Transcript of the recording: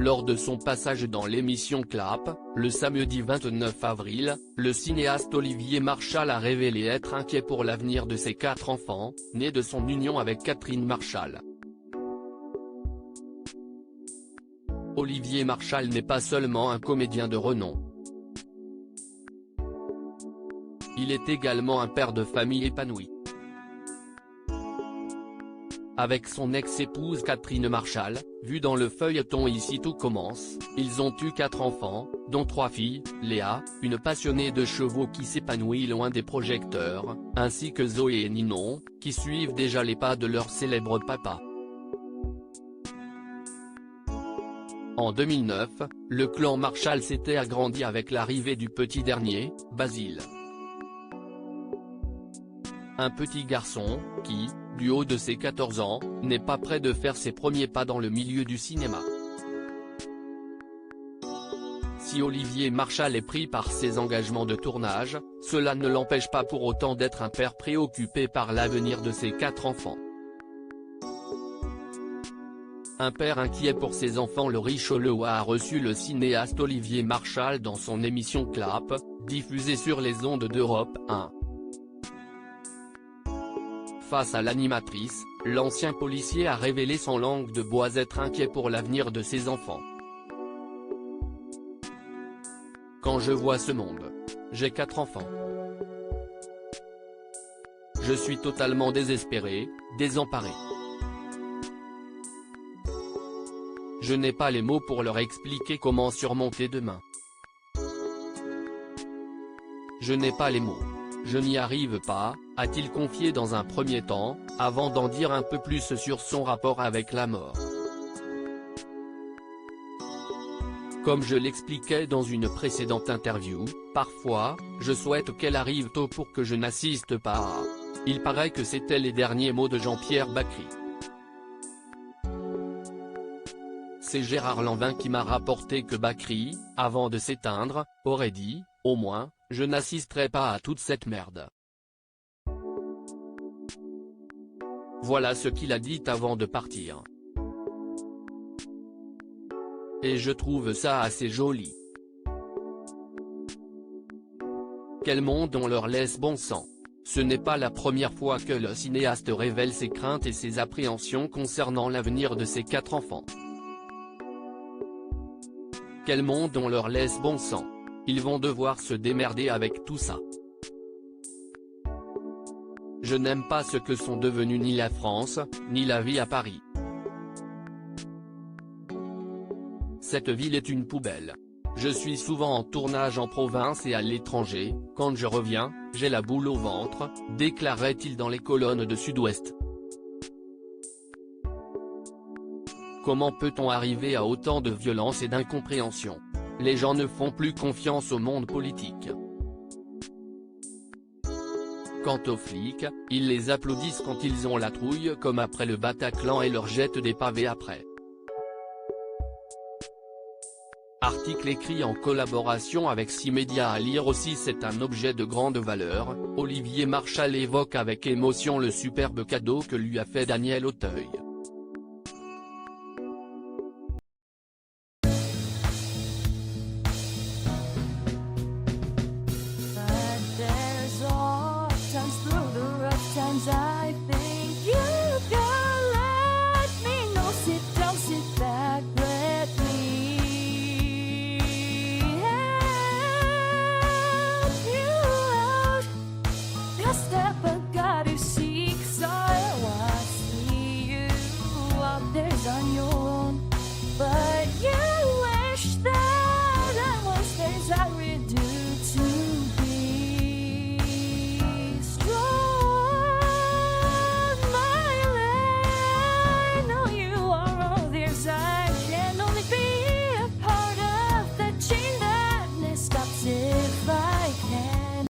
Lors de son passage dans l'émission Clap, le samedi 29 avril, le cinéaste Olivier Marchal a révélé être inquiet pour l'avenir de ses 4 enfants, nés de son union avec Catherine Marchal. Olivier Marchal n'est pas seulement un comédien de renom. Il est également un père de famille épanoui. Avec son ex-épouse Catherine Marchal, vue dans le feuilleton Ici tout commence, ils ont eu 4 enfants, dont 3 filles, Léa, une passionnée de chevaux qui s'épanouit loin des projecteurs, ainsi que Zoé et Ninon, qui suivent déjà les pas de leur célèbre papa. En 2009, le clan Marchal s'était agrandi avec l'arrivée du petit dernier, Basile. Un petit garçon, qui, du haut de ses 14 ans, n'est pas près de faire ses premiers pas dans le milieu du cinéma. Si Olivier Marchal est pris par ses engagements de tournage, cela ne l'empêche pas pour autant d'être un père préoccupé par l'avenir de ses 4 enfants. Un père inquiet pour ses enfants. Laurie Chollewa a reçu le cinéaste Olivier Marchal dans son émission Clap, diffusée sur les ondes d'Europe 1. Face à l'animatrice, l'ancien policier a révélé sans langue de bois être inquiet pour l'avenir de ses enfants. Quand je vois ce monde. J'ai 4 enfants. Je suis totalement désespéré, désemparé. Je n'ai pas les mots pour leur expliquer comment surmonter demain. Je n'ai pas les mots. Je n'y arrive pas, a-t-il confié dans un premier temps, avant d'en dire un peu plus sur son rapport avec la mort. Comme je l'expliquais dans une précédente interview, parfois, je souhaite qu'elle arrive tôt pour que je n'assiste pas à... Il paraît que c'était les derniers mots de Jean-Pierre Bacri. C'est Gérard Lanvin qui m'a rapporté que Bacri, avant de s'éteindre, aurait dit, au moins, je n'assisterai pas à toute cette merde. Voilà ce qu'il a dit avant de partir. Et je trouve ça assez joli. Quel monde on leur laisse bon sang. Ce n'est pas la première fois que le cinéaste révèle ses craintes et ses appréhensions concernant l'avenir de ses 4 enfants. Quel monde on leur laisse bon sang. Ils vont devoir se démerder avec tout ça. Je n'aime pas ce que sont devenus ni la France, ni la vie à Paris. Cette ville est une poubelle. Je suis souvent en tournage en province et à l'étranger, quand je reviens, j'ai la boule au ventre, déclarait-il dans les colonnes de Sud-Ouest. Comment peut-on arriver à autant de violence et d'incompréhension? Les gens ne font plus confiance au monde politique. Quant aux flics, ils les applaudissent quand ils ont la trouille comme après le Bataclan et leur jettent des pavés après. Article écrit en collaboration avec 6 médias à lire aussi. C'est un objet de grande valeur, Olivier Marchal évoque avec émotion le superbe cadeau que lui a fait Daniel Auteuil.